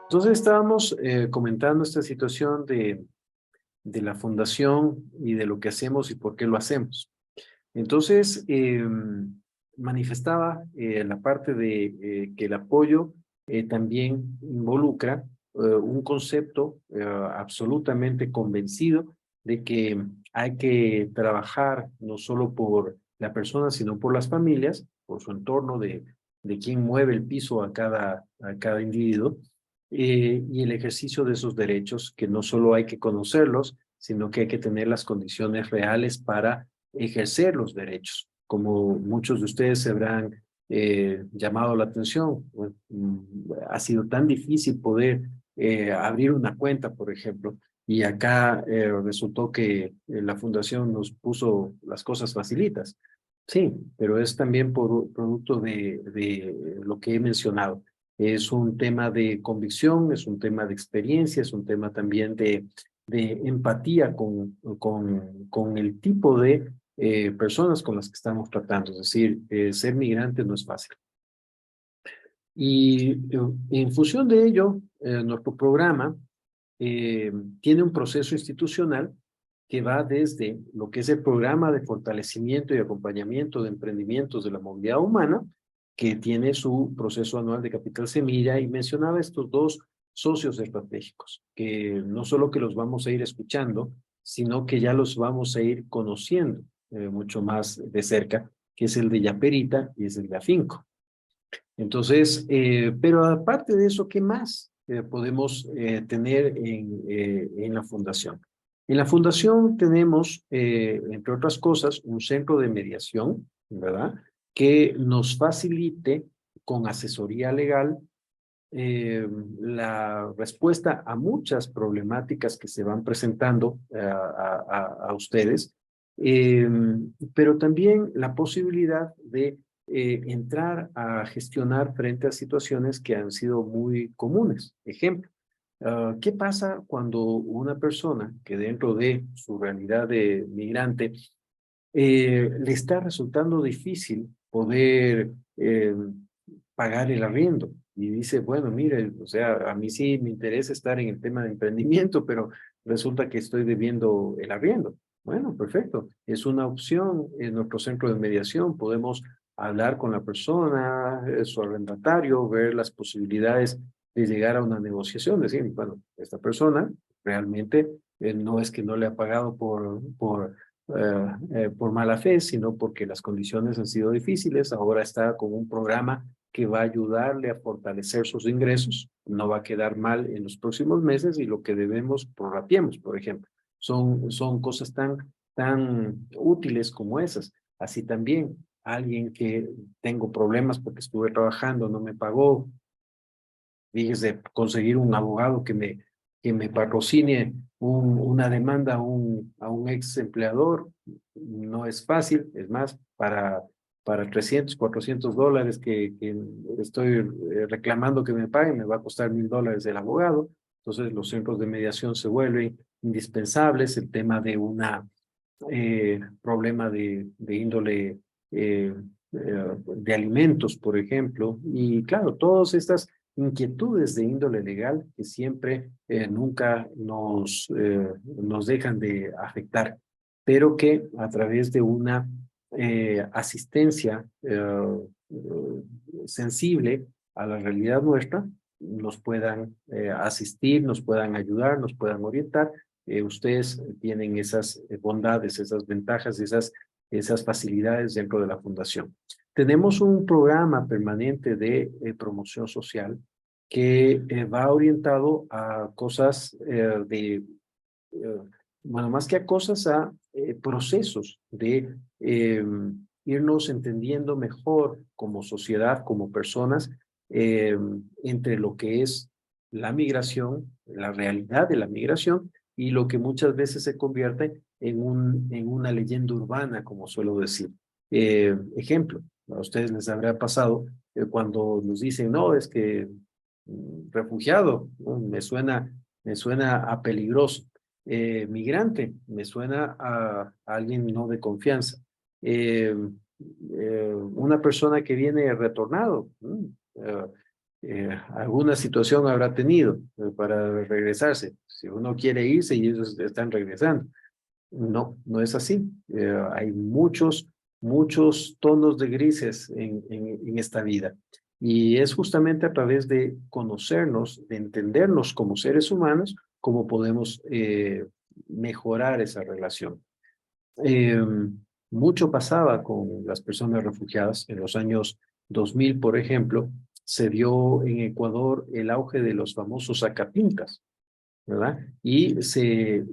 Entonces estábamos comentando esta situación de la fundación y de lo que hacemos y por qué lo hacemos. Entonces, manifestaba la parte de que el apoyo también involucra un concepto absolutamente convencido de que hay que trabajar no solo por la persona, sino por las familias, por su entorno de quien mueve el piso a cada individuo, y el ejercicio de esos derechos, que no solo hay que conocerlos, sino que hay que tener las condiciones reales para ejercer los derechos. Como muchos de ustedes se habrán llamado la atención, ha sido tan difícil poder abrir una cuenta, por ejemplo, y acá resultó que la fundación nos puso las cosas facilitas. Sí, pero es también por producto de lo que he mencionado. Es un tema de convicción, es un tema de experiencia, es un tema también de empatía con el tipo de personas con las que estamos tratando. Es decir, ser migrante no es fácil. Y en función de ello, nuestro programa eh, tiene un proceso institucional que va desde lo que es el programa de fortalecimiento y acompañamiento de emprendimientos de la movilidad humana, que tiene su proceso anual de capital semilla, y mencionaba estos dos socios estratégicos, que no solo que los vamos a ir escuchando, sino que ya los vamos a ir conociendo mucho más de cerca, que es el de Yaperita y es el de Afinco. Entonces, pero aparte de eso, ¿qué más podemos tener en la fundación? En la fundación tenemos, entre otras cosas, un centro de mediación, ¿verdad? Que nos facilite con asesoría legal eh, la respuesta a muchas problemáticas que se van presentando a ustedes, eh, pero también la posibilidad de entrar a gestionar frente a situaciones que han sido muy comunes. Ejemplo, ¿qué pasa cuando una persona que dentro de su realidad de migrante le está resultando difícil poder pagar el arriendo? Y dice, bueno, mire, o sea, a mí sí me interesa estar en el tema de emprendimiento, pero resulta que estoy debiendo el arriendo. Bueno, perfecto. Es una opción en nuestro centro de mediación. Podemos hablar con la persona, su arrendatario, ver las posibilidades de llegar a una negociación. Decir, bueno, esta persona realmente no es que no le ha pagado por mala fe, sino porque las condiciones han sido difíciles. Ahora está con un programa que va a ayudarle a fortalecer sus ingresos, no va a quedar mal en los próximos meses, y lo que debemos, prorrateemos, por ejemplo. Son cosas tan útiles como esas. Así también, alguien que tengo problemas porque estuve trabajando, no me pagó, fíjese, conseguir un abogado que me patrocine una demanda a un ex empleador no es fácil. Es más, para 300, $400 que estoy reclamando que me paguen, me va a costar $1000 el abogado. Entonces, los centros de mediación se vuelven indispensables. El tema de una problema de índole de alimentos, por ejemplo, y claro, todas estas inquietudes de índole legal que siempre nunca nos dejan de afectar, pero que a través de una asistencia sensible a la realidad nuestra, nos puedan asistir, nos puedan ayudar, nos puedan orientar. Ustedes tienen esas bondades, esas ventajas, esas facilidades dentro de la fundación. Tenemos un programa permanente de promoción social que va orientado a cosas bueno, más que a cosas, a procesos de irnos entendiendo mejor como sociedad, como personas, eh, entre lo que es la migración, la realidad de la migración, y lo que muchas veces se convierte en una leyenda urbana, como suelo decir. Ejemplo, a ustedes les habrá pasado cuando nos dicen, no, es que refugiado, ¿no? Me suena a peligroso. Migrante, me suena a alguien no de confianza. Eh, una persona que viene retornado, alguna situación habrá tenido para regresarse. Si uno quiere irse y ellos están regresando. No, no es así. Hay muchos tonos de grises en esta vida. Y es justamente a través de conocernos, de entendernos como seres humanos, como podemos mejorar esa relación. Eh, Mucho pasaba con las personas refugiadas. En los años 2000, por ejemplo, se dio en Ecuador el auge de los famosos acapincas, ¿verdad? Y se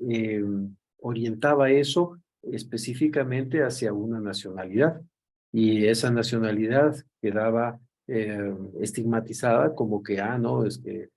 orientaba eso específicamente hacia una nacionalidad. Y esa nacionalidad quedaba estigmatizada como que, no, es que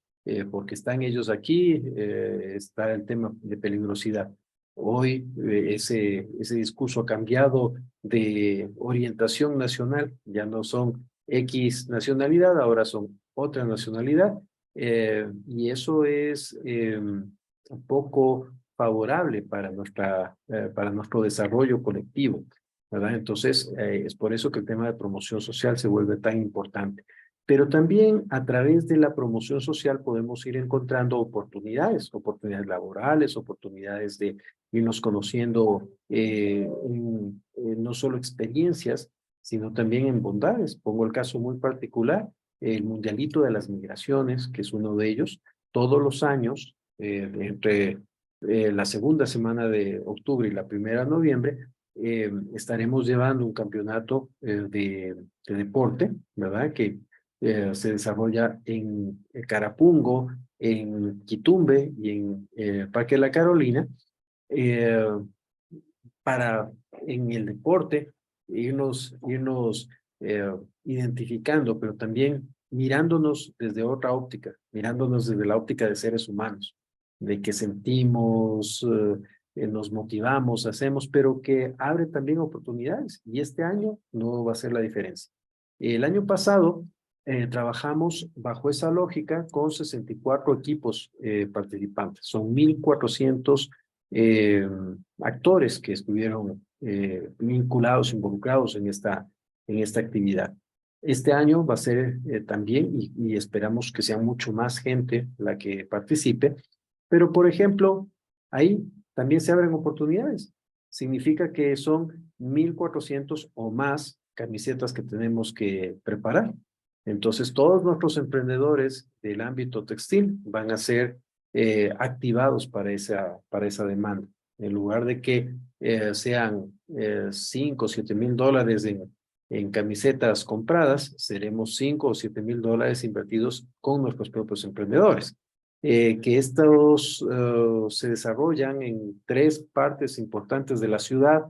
porque están ellos aquí, está el tema de peligrosidad. Hoy ese discurso ha cambiado de orientación nacional, ya no son X nacionalidad, ahora son otra nacionalidad, y eso es un poco favorable para nuestro desarrollo colectivo, ¿verdad? Entonces, es por eso que el tema de promoción social se vuelve tan importante. Pero también a través de la promoción social podemos ir encontrando oportunidades laborales, oportunidades de irnos conociendo no solo experiencias, sino también en bondades. Pongo el caso muy particular, el Mundialito de las Migraciones, que es uno de ellos. Todos los años, entre la segunda semana de octubre y la primera de noviembre, estaremos llevando un campeonato de deporte, ¿verdad? Que se desarrolla en Carapungo, en Quitumbe y en Parque de la Carolina, eh, para en el deporte irnos identificando, pero también mirándonos desde otra óptica, mirándonos desde la óptica de seres humanos, de que sentimos, nos motivamos, hacemos, pero que abre también oportunidades. Y este año no va a ser la diferencia. El año pasado trabajamos bajo esa lógica con 64 equipos participantes. Son 1,400 eh, actores que estuvieron vinculados, involucrados en esta actividad. Este año va a ser también, y esperamos que sea mucho más gente la que participe, pero por ejemplo, ahí también se abren oportunidades. Significa que son 1,400 o más camisetas que tenemos que preparar. Entonces, todos nuestros emprendedores del ámbito textil van a ser activados para esa demanda. En lugar de que sean 5 o 7 mil dólares en camisetas compradas, seremos 5 o 7 mil dólares invertidos con nuestros propios emprendedores. Que estos se desarrollan en 3 partes importantes de la ciudad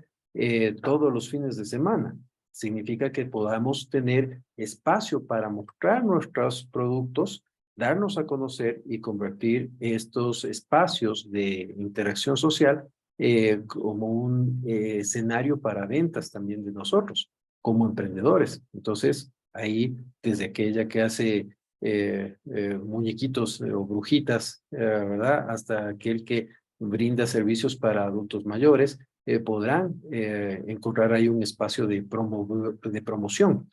todos los fines de semana. Significa que podamos tener espacio para mostrar nuestros productos, darnos a conocer y convertir estos espacios de interacción social como un escenario para ventas también de nosotros, como emprendedores. Entonces, ahí, desde aquella que hace muñequitos o brujitas, ¿verdad? Hasta aquel que brinda servicios para adultos mayores, podrán encontrar ahí un espacio de promoción.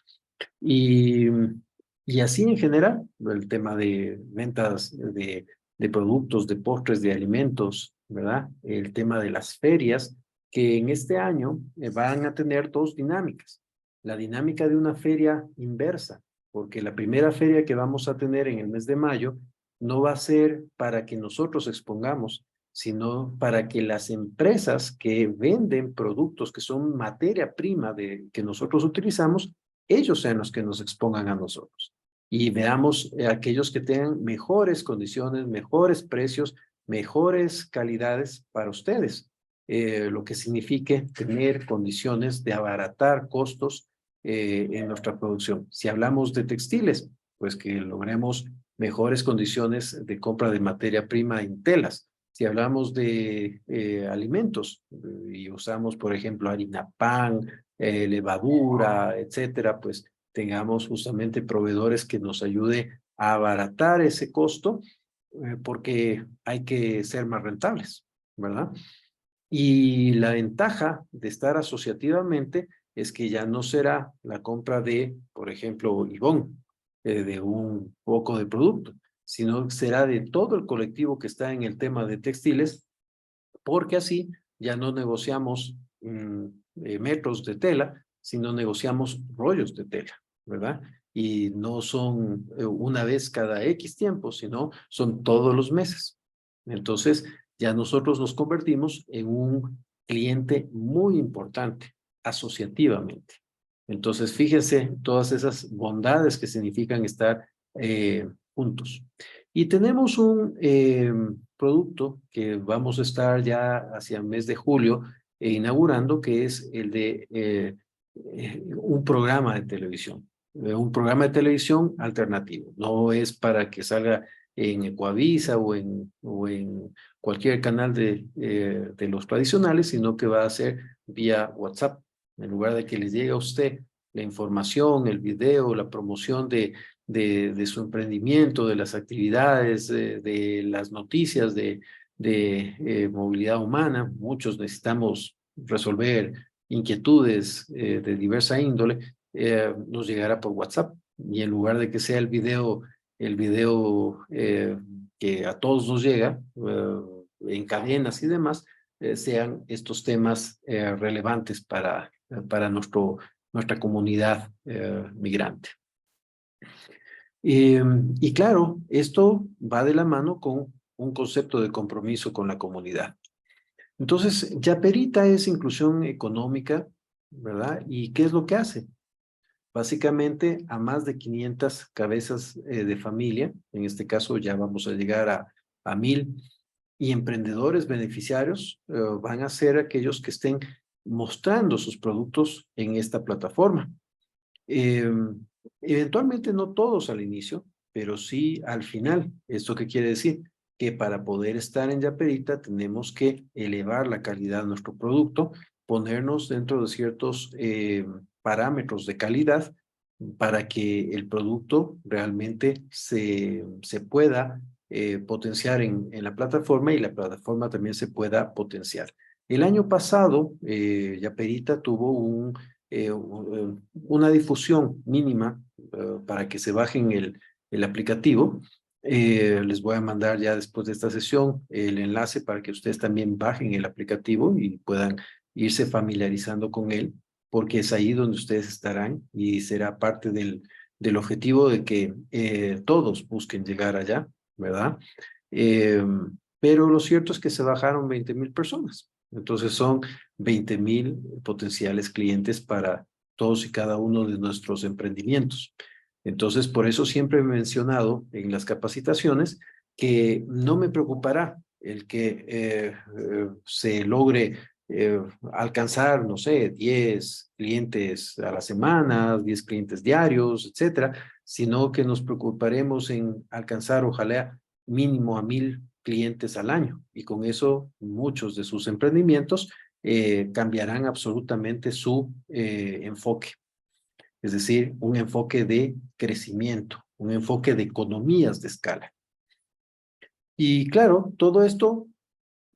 Y, y así en general, el tema de ventas de productos, de postres, de alimentos, ¿verdad? El tema de las ferias, que en este año van a tener 2 dinámicas. La dinámica de una feria inversa, porque la primera feria que vamos a tener en el mes de mayo no va a ser para que nosotros expongamos, sino para que las empresas que venden productos que son materia prima que nosotros utilizamos, ellos sean los que nos expongan a nosotros. Y veamos aquellos que tengan mejores condiciones, mejores precios, mejores calidades para ustedes. Lo que signifique tener condiciones de abaratar costos en nuestra producción. Si hablamos de textiles, pues que logremos mejores condiciones de compra de materia prima en telas. Si hablamos de alimentos y usamos, por ejemplo, harina pan, levadura, etcétera, pues tengamos justamente proveedores que nos ayude a abaratar ese costo porque hay que ser más rentables, ¿verdad? Y la ventaja de estar asociativamente es que ya no será la compra de, por ejemplo, Ivonne, de un poco de producto, sino será de todo el colectivo que está en el tema de textiles, porque así ya no negociamos metros de tela, sino negociamos rollos de tela, ¿verdad? Y no son una vez cada X tiempo, sino son todos los meses. Entonces, ya nosotros nos convertimos en un cliente muy importante, asociativamente. Entonces, fíjense todas esas bondades que significan estar juntos. Y tenemos un producto que vamos a estar ya hacia el mes de julio inaugurando, que es el de un programa de televisión. Un programa de televisión alternativo. No es para que salga en Ecuavisa o en cualquier canal de los tradicionales, sino que va a ser vía WhatsApp. En lugar de que les llegue a usted la información, el video, la promoción de su emprendimiento, de las actividades, de las noticias de movilidad humana. Muchos necesitamos resolver inquietudes de diversa índole, nos llegará por WhatsApp. Y en lugar de que sea el video que a todos nos llega, en cadenas y demás, sean estos temas relevantes para nuestra comunidad migrante. Y claro, esto va de la mano con un concepto de compromiso con la comunidad. Entonces, Yaperita es inclusión económica, ¿verdad? ¿Y qué es lo que hace? Básicamente, a más de 500 cabezas de familia, en este caso ya vamos a llegar a 1000, y emprendedores beneficiarios van a ser aquellos que estén mostrando sus productos en esta plataforma. Eh, Eventualmente no todos al inicio, pero sí al final. ¿Esto qué quiere decir? Que para poder estar en Yaperita tenemos que elevar la calidad de nuestro producto, ponernos dentro de ciertos parámetros de calidad para que el producto realmente se pueda potenciar en la plataforma y la plataforma también se pueda potenciar. El año pasado, Yaperita tuvo una difusión mínima para que se bajen el aplicativo. Les voy a mandar ya después de esta sesión el enlace para que ustedes también bajen el aplicativo y puedan irse familiarizando con él, porque es ahí donde ustedes estarán y será parte del objetivo de que todos busquen llegar allá, ¿verdad? Eh, pero lo cierto es que se bajaron 20,000 personas. Entonces son 20,000 potenciales clientes para todos y cada uno de nuestros emprendimientos. Entonces, por eso siempre he mencionado en las capacitaciones que no me preocupará el que se logre alcanzar, no sé, 10 clientes a la semana, 10 clientes diarios, etcétera, sino que nos preocuparemos en alcanzar, ojalá, mínimo a 1000 clientes al año. Y con eso, muchos de sus emprendimientos cambiarán absolutamente su enfoque. Es decir, un enfoque de crecimiento, un enfoque de economías de escala. Y claro, todo esto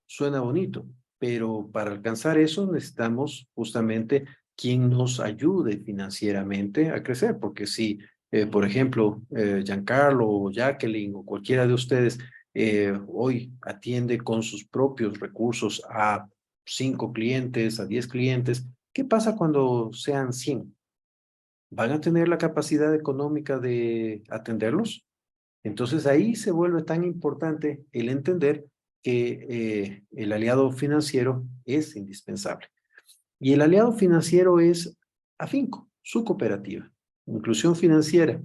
suena bonito, pero para alcanzar eso necesitamos justamente quien nos ayude financieramente a crecer, porque si, por ejemplo, Giancarlo o Jacqueline o cualquiera de ustedes hoy atiende con sus propios recursos a 5 clientes, a 10 clientes, ¿qué pasa cuando sean 100? ¿Van a tener la capacidad económica de atenderlos? Entonces ahí se vuelve tan importante el entender que el aliado financiero es indispensable. Y el aliado financiero es Afinco, su cooperativa, inclusión financiera.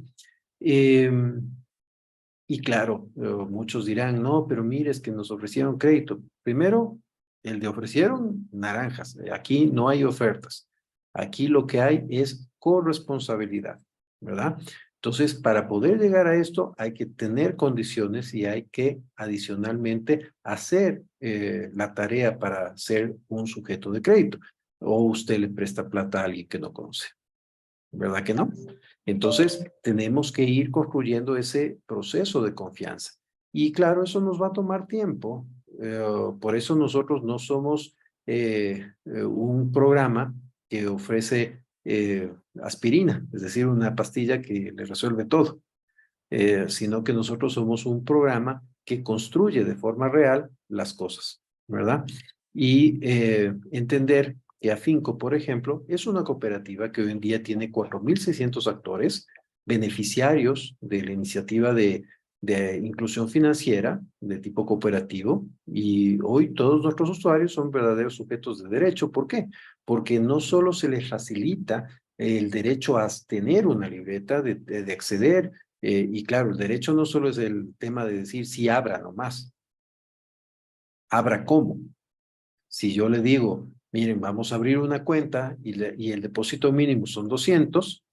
Eh, y claro, muchos dirán, no, pero mire, es que nos ofrecieron crédito. Primero, el de ofrecieron naranjas. Aquí no hay ofertas. Aquí lo que hay es corresponsabilidad, ¿verdad? Entonces, para poder llegar a esto, hay que tener condiciones y hay que adicionalmente hacer la tarea para ser un sujeto de crédito. O usted le presta plata a alguien que no conoce. ¿Verdad que no? Entonces, tenemos que ir construyendo ese proceso de confianza. Y claro, eso nos va a tomar tiempo. Por eso nosotros no somos un programa que ofrece aspirina, es decir, una pastilla que le resuelve todo, sino que nosotros somos un programa que construye de forma real las cosas, ¿verdad? Y entender que Afinco, por ejemplo, es una cooperativa que hoy en día tiene 4.600 actores, beneficiarios de la iniciativa de inclusión financiera de tipo cooperativo, y hoy todos nuestros usuarios son verdaderos sujetos de derecho. ¿Por qué? Porque no solo se les facilita el derecho a tener una libreta, de acceder, y claro, el derecho no solo es el tema de decir si abra nomás, abra cómo. Si yo le digo, miren, vamos a abrir una cuenta y el depósito mínimo son 200,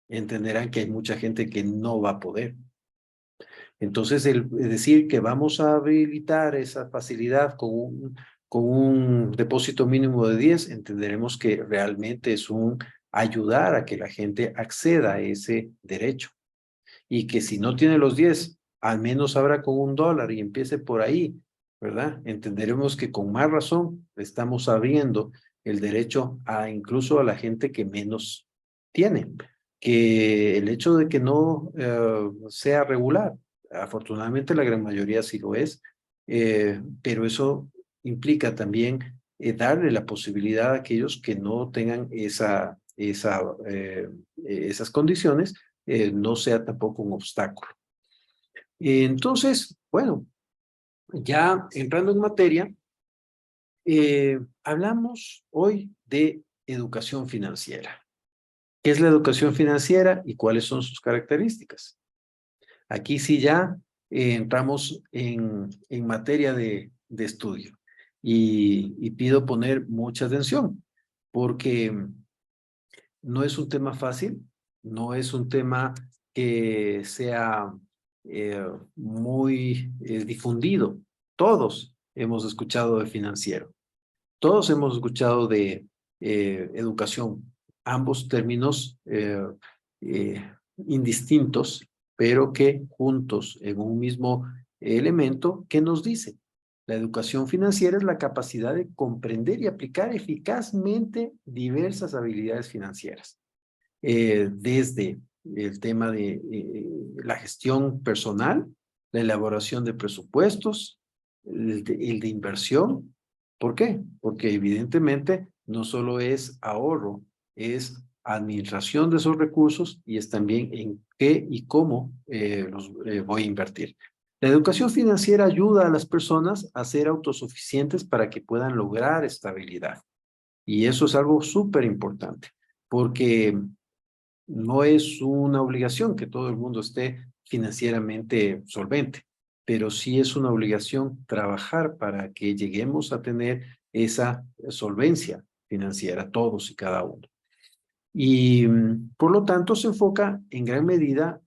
entenderán que hay mucha gente que no va a poder. Entonces, el decir que vamos a habilitar esa facilidad con un depósito mínimo de 10, entenderemos que realmente es un ayudar a que la gente acceda a ese derecho. Y que si no tiene los 10, al menos habrá con $1 y empiece por ahí, ¿verdad? Entenderemos que con más razón estamos abriendo el derecho a incluso a la gente que menos tiene, que el hecho de que no sea regular, afortunadamente la gran mayoría sí lo es, pero eso implica también darle la posibilidad a aquellos que no tengan esas condiciones, no sea tampoco un obstáculo. Entonces, bueno, ya entrando en materia, hablamos hoy de educación financiera. ¿Qué es la educación financiera y cuáles son sus características? Aquí sí ya entramos en materia de estudio y pido poner mucha atención porque no es un tema fácil, no es un tema que sea muy difundido. Todos hemos escuchado de financiero, todos hemos escuchado de educación, ambos términos indistintos, pero que juntos en un mismo elemento que nos dice. La educación financiera es la capacidad de comprender y aplicar eficazmente diversas habilidades financieras, desde el tema de la gestión personal, la elaboración de presupuestos, el de inversión. ¿Por qué? Porque evidentemente no solo es ahorro, es administración de esos recursos y es también en qué y cómo los voy a invertir. La educación financiera ayuda a las personas a ser autosuficientes para que puedan lograr estabilidad. Y eso es algo súper importante, porque no es una obligación que todo el mundo esté financieramente solvente, pero sí es una obligación trabajar para que lleguemos a tener esa solvencia financiera, todos y cada uno. Y por lo tanto se enfoca en gran medida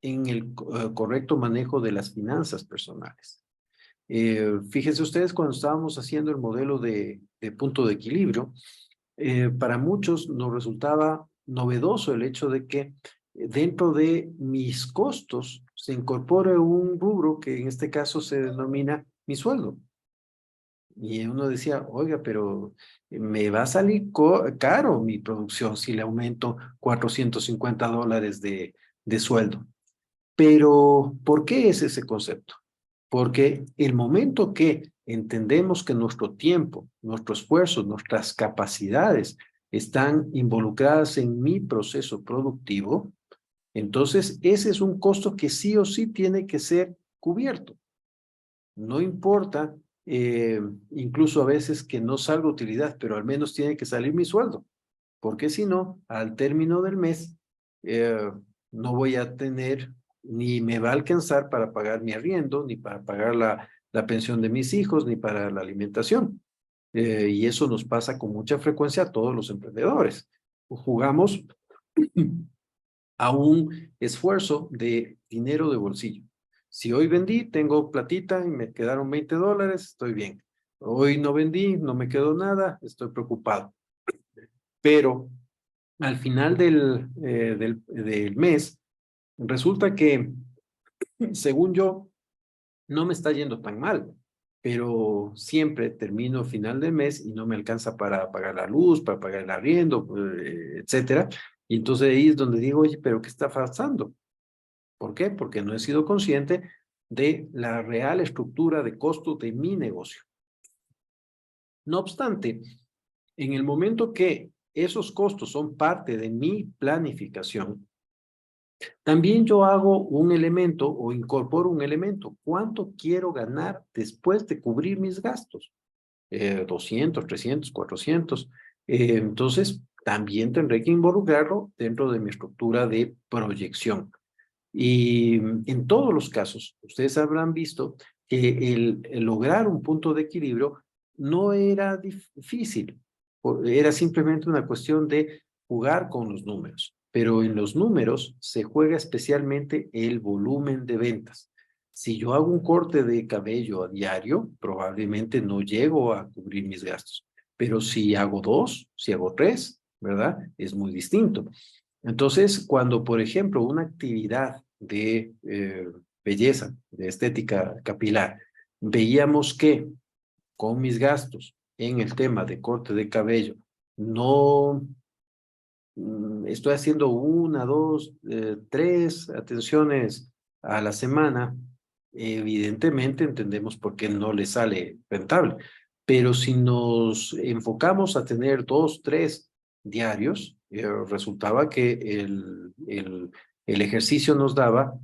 en el correcto manejo de las finanzas personales. Fíjense ustedes, cuando estábamos haciendo el modelo de punto de equilibrio, para muchos nos resultaba novedoso el hecho de que dentro de mis costos se incorpore un rubro que en este caso se denomina mi sueldo. Y uno decía, oiga, pero me va a salir caro mi producción si le aumento $450 de sueldo. Pero, ¿por qué es ese concepto? Porque el momento que entendemos que nuestro tiempo, nuestro esfuerzo, nuestras capacidades están involucradas en mi proceso productivo, entonces ese es un costo que sí o sí tiene que ser cubierto. No importa, incluso a veces que no salga utilidad, pero al menos tiene que salir mi sueldo, porque si no, al término del mes, no voy a tener, ni me va a alcanzar para pagar mi arriendo, ni para pagar la pensión de mis hijos, ni para la alimentación. Y eso nos pasa con mucha frecuencia a todos los emprendedores. Jugamos a un esfuerzo de dinero de bolsillo. Si hoy vendí, tengo platita y me quedaron $20, estoy bien. Hoy no vendí, no me quedó nada, estoy preocupado. Pero al final del mes, resulta que, según yo, no me está yendo tan mal. pero siempre termino a final del mes y no me alcanza para pagar la luz, para pagar el arriendo, etcétera. Y entonces ahí es donde digo, oye, pero ¿qué está pasando? ¿Por qué? Porque no he sido consciente de la real estructura de costo de mi negocio. No obstante, en el momento que esos costos son parte de mi planificación, también yo hago un elemento o incorporo un elemento. ¿Cuánto quiero ganar después de cubrir mis gastos? 200, 300, 400. Entonces, también tendré que involucrarlo dentro de mi estructura de proyección. Y en todos los casos, ustedes habrán visto que el lograr un punto de equilibrio no era difícil, era simplemente una cuestión de jugar con los números, pero en los números se juega especialmente el volumen de ventas. Si yo hago un corte de cabello a diario, probablemente no llego a cubrir mis gastos, pero si hago dos, si hago tres, ¿verdad? Es muy distinto. Entonces, cuando, por ejemplo, una actividad de belleza, de estética capilar, veíamos que con mis gastos en el tema de corte de cabello, no estoy haciendo una, dos, tres atenciones a la semana, evidentemente entendemos por qué no le sale rentable. Pero si nos enfocamos a tener dos, tres diarios, resultaba que el ejercicio nos daba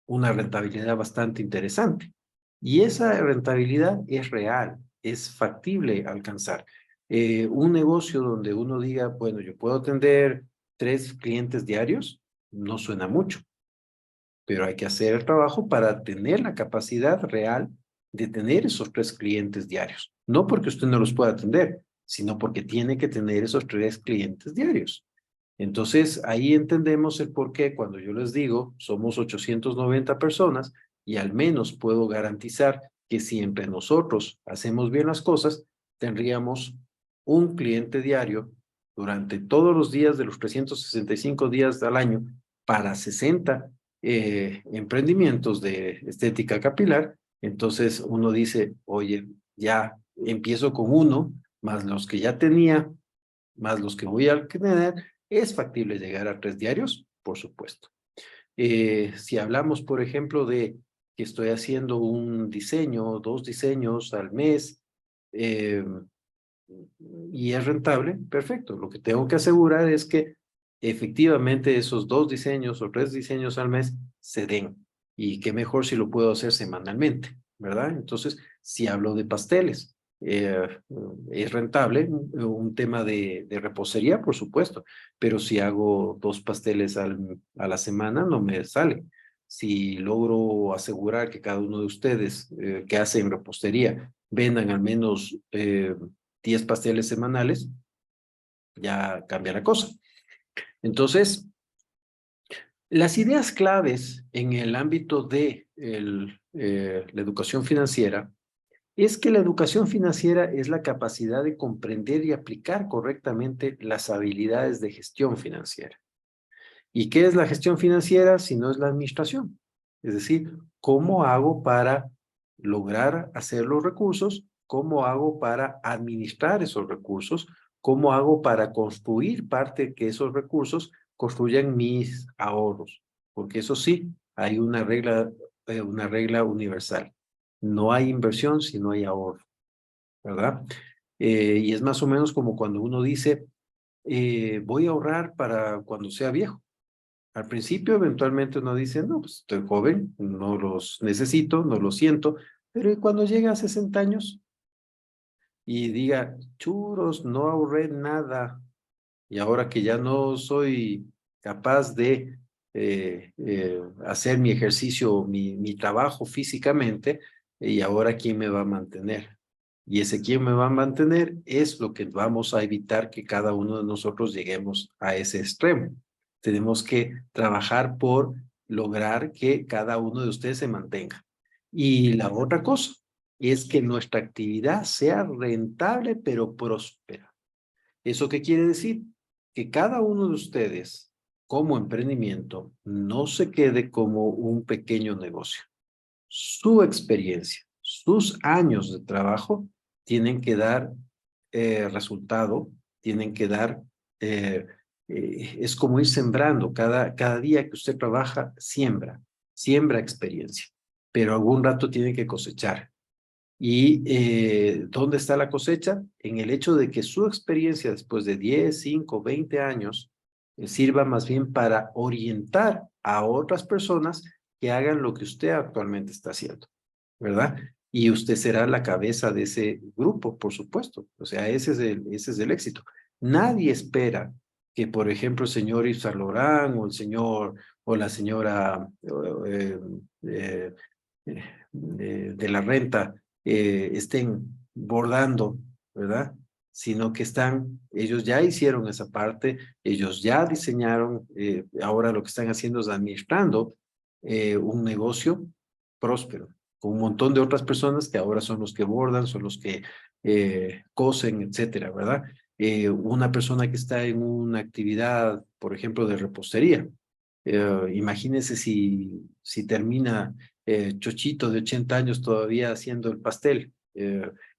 una rentabilidad bastante interesante. Y esa rentabilidad es real, es factible alcanzar. Un negocio donde uno diga, bueno, yo puedo atender 3 clientes diarios, no suena mucho, pero hay que hacer el trabajo para tener la capacidad real de tener esos 3 clientes diarios. No porque usted no los pueda atender, sino porque tiene que tener esos 3 clientes diarios. Entonces, ahí entendemos el por qué cuando yo les digo, somos 890 personas y al menos puedo garantizar que si entre nosotros hacemos bien las cosas, tendríamos un cliente diario durante todos los días de los 365 días al año para 60 emprendimientos de estética capilar. Entonces uno dice, oye, ya empiezo con uno, más los que ya tenía, más los que voy a tener. ¿Es factible llegar a 3 diarios? Por supuesto. Si hablamos, por ejemplo, de que estoy haciendo un diseño, 2 diseños al mes, eh, y es rentable, perfecto. Lo que tengo que asegurar es que efectivamente esos 2 diseños o 3 diseños al mes se den. Y qué mejor si lo puedo hacer semanalmente, ¿verdad? Entonces, si hablo de pasteles, es rentable, un tema de repostería, por supuesto, pero si hago 2 pasteles a la semana, no me sale. Si logro asegurar que cada uno de ustedes que hacen repostería vendan al menos 10 pasteles semanales, ya cambia la cosa. Entonces, las ideas claves en el ámbito de la educación financiera es que la educación financiera es la capacidad de comprender y aplicar correctamente las habilidades de gestión financiera. ¿Y qué es la gestión financiera si no es la administración? Es decir, ¿cómo hago para lograr hacer los recursos? ¿Cómo hago para administrar esos recursos? ¿Cómo hago para construir parte que esos recursos construyan mis ahorros? Porque eso sí, hay una regla universal. No hay inversión si no hay ahorro, ¿verdad? Y es más o menos como cuando uno dice, voy a ahorrar para cuando sea viejo. Al principio, eventualmente uno dice, no, pues estoy joven, no los necesito, no los siento, pero ¿y cuando llega a 60 años y diga, churos, no ahorré nada, y ahora que ya no soy capaz de hacer mi ejercicio, mi trabajo físicamente, y ahora quién me va a mantener? Y ese quién me va a mantener es lo que vamos a evitar que cada uno de nosotros lleguemos a ese extremo. Tenemos que trabajar por lograr que cada uno de ustedes se mantenga. Y la otra cosa es que nuestra actividad sea rentable pero próspera. ¿Eso qué quiere decir? Que cada uno de ustedes, como emprendimiento, no se quede como un pequeño negocio. Su experiencia, sus años de trabajo tienen que dar resultado, tienen que dar, es como ir sembrando, cada día que usted trabaja, siembra experiencia, pero algún rato tiene que cosechar. ¿Y dónde está la cosecha? En el hecho de que su experiencia después de 10, 5, 20 años sirva más bien para orientar a otras personas que hagan lo que usted actualmente está haciendo, ¿verdad? Y usted será la cabeza de ese grupo, por supuesto. O sea, ese es el éxito. Nadie espera que, por ejemplo, el señor Yves Saint Laurent o el señor o la señora eh, de la renta estén bordando, ¿verdad? Sino que ellos ya hicieron esa parte, ellos ya diseñaron, ahora lo que están haciendo es administrando un negocio próspero, con un montón de otras personas que ahora son los que bordan, son los que cosen, etcétera, ¿verdad? Una persona que está en una actividad, por ejemplo, de repostería, imagínese si termina Chochito de 80 años todavía haciendo el pastel.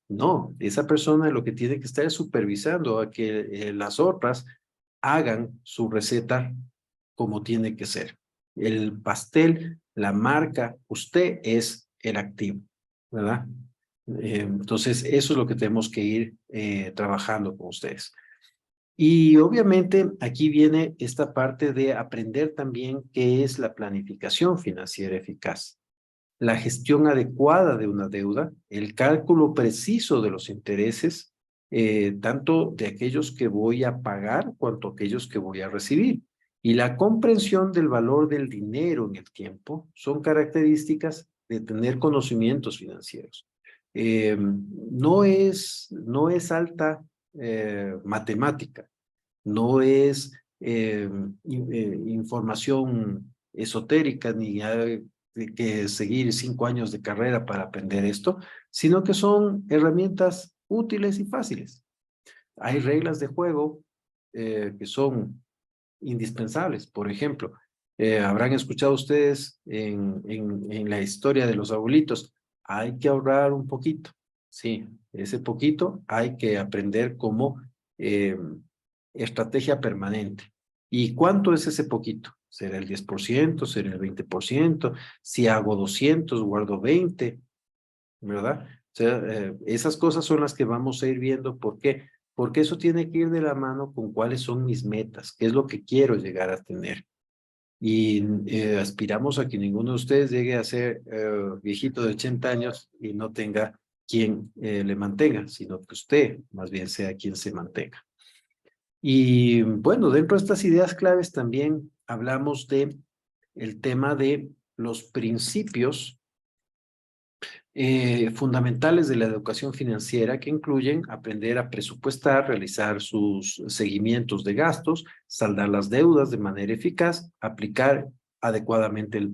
No, esa persona lo que tiene que estar es supervisando a que las otras hagan su receta como tiene que ser. El pastel, la marca, usted es el activo, ¿verdad? Entonces, eso es lo que tenemos que ir trabajando con ustedes. Y obviamente aquí viene esta parte de aprender también qué es la planificación financiera eficaz, la gestión adecuada de una deuda, el cálculo preciso de los intereses, tanto de aquellos que voy a pagar cuanto aquellos que voy a recibir. Y la comprensión del valor del dinero en el tiempo son características de tener conocimientos financieros. No es alta matemática, no es información esotérica ni hay que seguir 5 años de carrera para aprender esto, sino que son herramientas útiles y fáciles. Hay reglas de juego que son indispensables. Por ejemplo, habrán escuchado ustedes en la historia de los abuelitos, hay que ahorrar un poquito. Sí, ese poquito hay que aprender como estrategia permanente. ¿Y cuánto es ese poquito? ¿Será el 10%? ¿Será el 20%? Si hago 200, guardo 20, ¿verdad? O sea, esas cosas son las que vamos a ir viendo. ¿Por qué? Porque eso tiene que ir de la mano con cuáles son mis metas, qué es lo que quiero llegar a tener. Y aspiramos a que ninguno de ustedes llegue a ser viejito de 80 años y no tenga quien le mantenga, sino que usted más bien sea quien se mantenga. Y bueno, dentro de estas ideas claves también hablamos de el tema de los principios fundamentales de la educación financiera que incluyen aprender a presupuestar, realizar sus seguimientos de gastos, saldar las deudas de manera eficaz, aplicar adecuadamente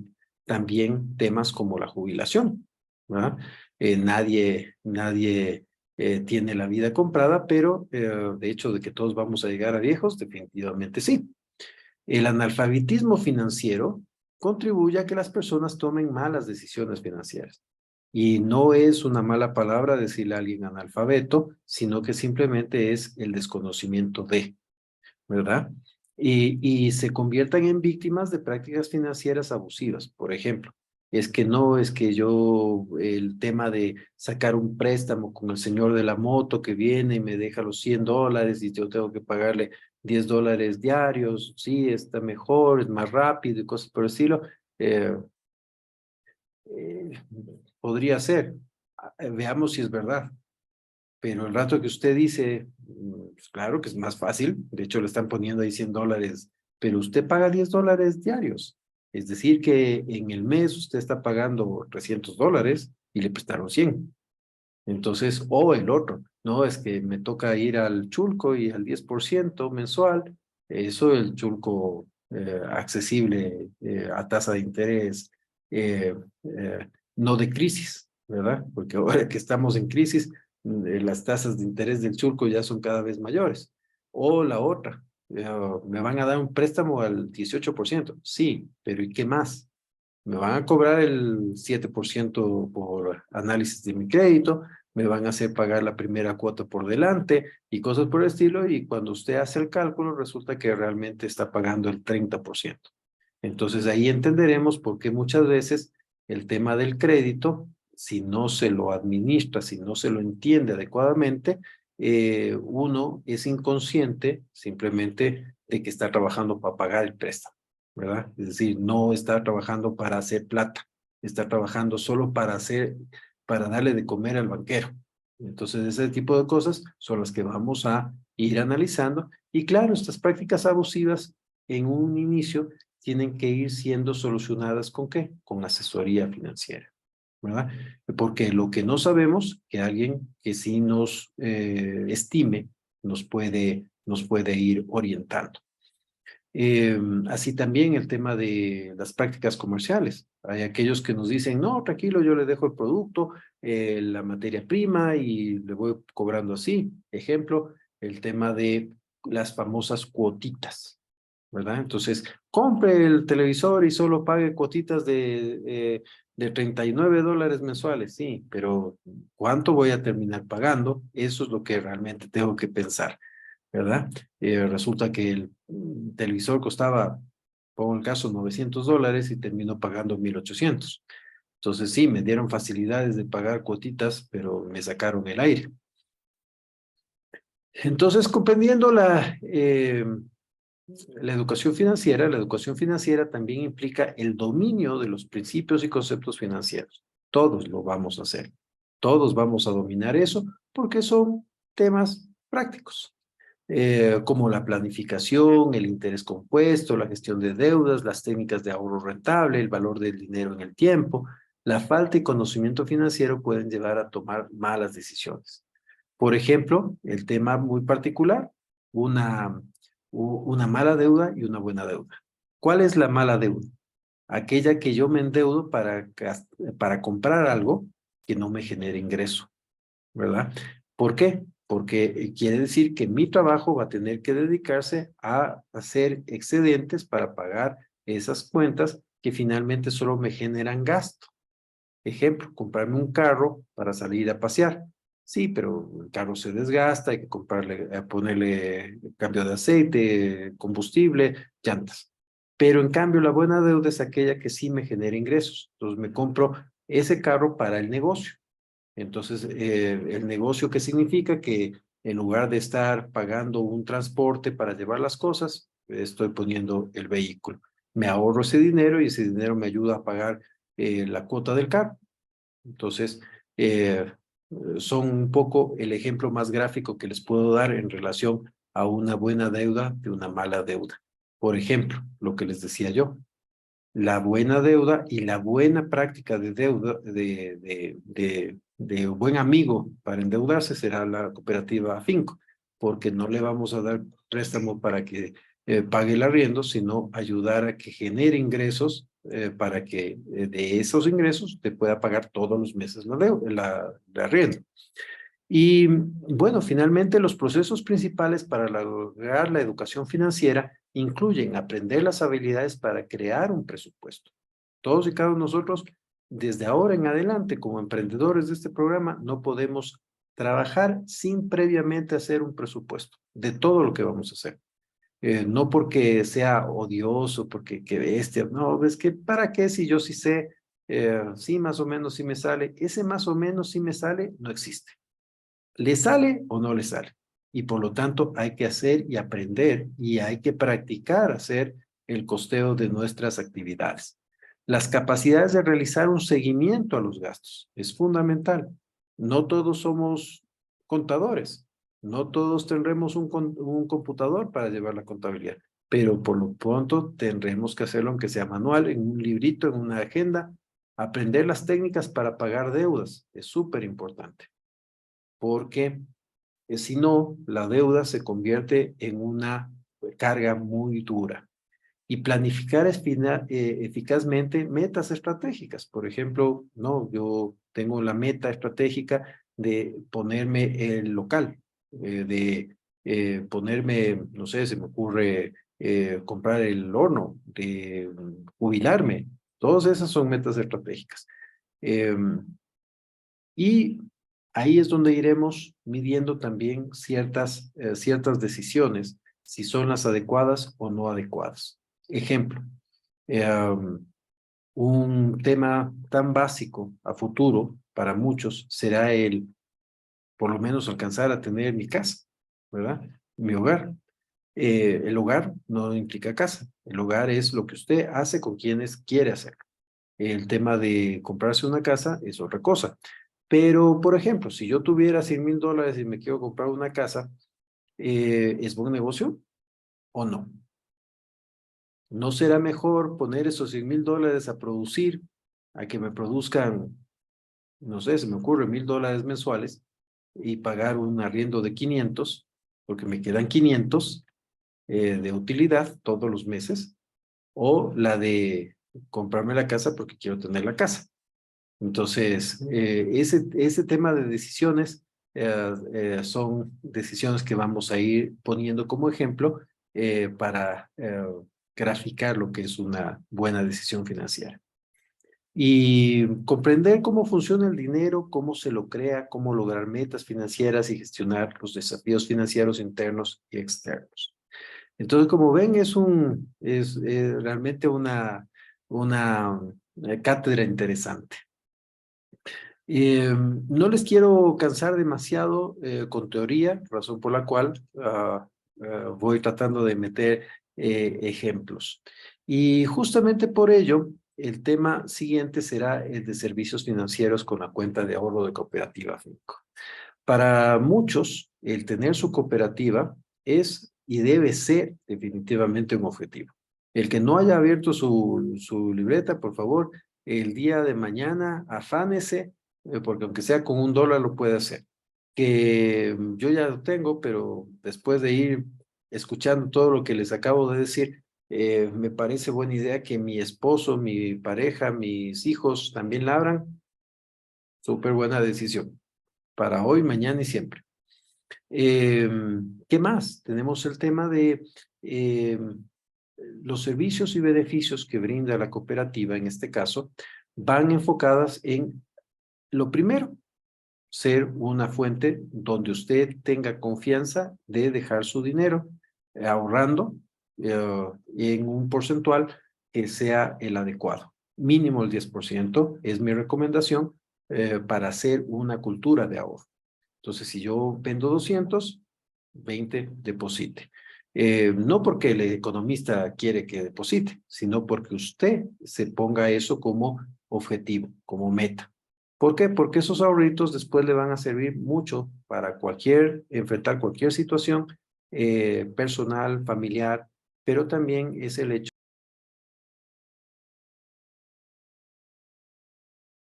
también temas como la jubilación, ¿verdad? Nadie tiene la vida comprada, pero de hecho de que todos vamos a llegar a viejos, definitivamente sí. El analfabetismo financiero contribuye a que las personas tomen malas decisiones financieras. Y no es una mala palabra decirle a alguien analfabeto, sino que simplemente es el desconocimiento de, ¿verdad? Y se conviertan en víctimas de prácticas financieras abusivas. Por ejemplo, es que yo, el tema de sacar un préstamo con el señor de la moto que viene y me deja los $100 y yo tengo que pagarle $10 diarios, sí, está mejor, es más rápido y cosas por el estilo. Eh, eh, Podría ser. Veamos si es verdad. Pero el rato que usted dice, pues claro que es más fácil, de hecho le están poniendo ahí $100, pero usted paga $10 diarios. Es decir, que en el mes usted está pagando $300 y le prestaron 100. Entonces, o el otro, no, es que me toca ir al Chulco y al 10% mensual, eso el Chulco accesible a tasa de interés, eh, no de crisis, ¿verdad? Porque ahora que estamos en crisis, las tasas de interés del Chulco ya son cada vez mayores. O la otra, me van a dar un préstamo al 18%, sí, pero ¿y qué más? Me van a cobrar el 7% por análisis de mi crédito, me van a hacer pagar la primera cuota por delante y cosas por el estilo, y cuando usted hace el cálculo resulta que realmente está pagando el 30%. Entonces ahí entenderemos por qué muchas veces el tema del crédito, si no se lo administra, si no se lo entiende adecuadamente, uno es inconsciente simplemente de que está trabajando para pagar el préstamo, ¿verdad? Es decir, no está trabajando para hacer plata, está trabajando solo para darle de comer al banquero. Entonces, ese tipo de cosas son las que vamos a ir analizando. Y claro, estas prácticas abusivas en un inicio tienen que ir siendo solucionadas ¿con qué? Con asesoría financiera, ¿verdad? Porque lo que no sabemos, que alguien que sí nos estime, nos puede ir orientando. Así también el tema de las prácticas comerciales. Hay aquellos que nos dicen, no, tranquilo, yo le dejo el producto, la materia prima y le voy cobrando así. Ejemplo, el tema de las famosas cuotitas, ¿verdad? Entonces, compre el televisor y solo pague cuotitas de $39 mensuales, sí, pero ¿cuánto voy a terminar pagando? Eso es lo que realmente tengo que pensar, ¿verdad? Resulta que el televisor costaba, pongo el caso, $900 y terminó pagando 1,800. Entonces sí, me dieron facilidades de pagar cuotitas, pero me sacaron el aire. Entonces, comprendiendo la educación financiera también implica el dominio de los principios y conceptos financieros. Todos lo vamos a hacer. Todos vamos a dominar eso porque son temas prácticos. Como la planificación, el interés compuesto, la gestión de deudas, las técnicas de ahorro rentable, el valor del dinero en el tiempo. La falta de conocimiento financiero pueden llevar a tomar malas decisiones. Por ejemplo, el tema muy particular, una, una mala deuda y una buena deuda. ¿Cuál es la mala deuda? Aquella que yo me endeudo para comprar algo que no me genere ingreso, ¿verdad? ¿Por qué? Porque quiere decir que mi trabajo va a tener que dedicarse a hacer excedentes para pagar esas cuentas que finalmente solo me generan gasto. Ejemplo, comprarme un carro para salir a pasear. Sí, pero el carro se desgasta, hay que comprarle, ponerle cambio de aceite, combustible, llantas. Pero en cambio, la buena deuda es aquella que sí me genera ingresos. Entonces me compro ese carro para el negocio. Entonces, el negocio, ¿qué significa? Que en lugar de estar pagando un transporte para llevar las cosas, estoy poniendo el vehículo. Me ahorro ese dinero y ese dinero me ayuda a pagar la cuota del carro. Entonces, eh, son un poco el ejemplo más gráfico que les puedo dar en relación a una buena deuda de una mala deuda. Por ejemplo, lo que les decía yo, la buena deuda y la buena práctica de deuda, de buen amigo para endeudarse será la cooperativa Finco, porque no le vamos a dar préstamo para que pague el arriendo, sino ayudar a que genere ingresos para que de esos ingresos te pueda pagar todos los meses la arriendo. Y bueno, finalmente los procesos principales para lograr la educación financiera incluyen aprender las habilidades para crear un presupuesto. Todos y cada uno de nosotros, desde ahora en adelante, como emprendedores de este programa, no podemos trabajar sin previamente hacer un presupuesto de todo lo que vamos a hacer. No porque sea odioso, porque qué bestia, no, es que ¿para qué si yo sí sé, sí más o menos sí me sale? Ese más o menos sí me sale no existe. ¿Le sale o no le sale? Y por lo tanto hay que hacer y aprender y hay que practicar hacer el costeo de nuestras actividades. Las capacidades de realizar un seguimiento a los gastos es fundamental. No todos somos contadores, no todos tendremos un computador para llevar la contabilidad, pero por lo pronto tendremos que hacerlo aunque sea manual, en un librito, en una agenda. Aprender las técnicas para pagar deudas es súper importante porque si no, la deuda se convierte en una carga muy dura. Y planificar eficazmente metas estratégicas. Por ejemplo, no, yo tengo la meta estratégica de ponerme el local, de ponerme, no sé, se me ocurre comprar el horno, de jubilarme. Todas esas son metas estratégicas. Y ahí es donde iremos midiendo también ciertas decisiones, si son las adecuadas o no adecuadas. Ejemplo, un tema tan básico a futuro para muchos será por lo menos alcanzar a tener mi casa, ¿verdad? Mi hogar. El hogar no implica casa. El hogar es lo que usted hace con quienes quiere hacer. El tema de comprarse una casa es otra cosa. Pero, por ejemplo, si yo tuviera $100,000 y me quiero comprar una casa, ¿es buen negocio o no? ¿No será mejor poner esos $100,000 a producir, a que me produzcan, no sé, se me ocurre, $1,000 mensuales y pagar un arriendo de 500, porque me quedan 500 de utilidad todos los meses, o la de comprarme la casa porque quiero tener la casa? Entonces, ese tema de decisiones son decisiones que vamos a ir poniendo como ejemplo para graficar lo que es una buena decisión financiera. Y comprender cómo funciona el dinero, cómo se lo crea, cómo lograr metas financieras y gestionar los desafíos financieros internos y externos. Entonces, como ven, es realmente una cátedra interesante. No les quiero cansar demasiado con teoría, razón por la cual voy tratando de meter ejemplos. Y justamente por ello, el tema siguiente será el de servicios financieros con la cuenta de ahorro de Cooperativa Finco. Para muchos, el tener su cooperativa es y debe ser definitivamente un objetivo. El que no haya abierto su libreta, por favor, el día de mañana afánese, porque aunque sea con $1 lo puede hacer. Que yo ya lo tengo, pero después de ir escuchando todo lo que les acabo de decir, me parece buena idea que mi esposo, mi pareja, mis hijos también la abran. Súper buena decisión para hoy, mañana y siempre. ¿Qué más? Tenemos el tema de los servicios y beneficios que brinda la cooperativa, en este caso, van enfocadas en lo primero, ser una fuente donde usted tenga confianza de dejar su dinero ahorrando en un porcentual que sea el adecuado. Mínimo el 10% es mi recomendación para hacer una cultura de ahorro. Entonces, si yo vendo 200, 20 deposite. No porque el economista quiere que deposite, sino porque usted se ponga eso como objetivo, como meta. ¿Por qué? Porque esos ahorritos después le van a servir mucho para enfrentar cualquier situación personal, familiar, pero también es el hecho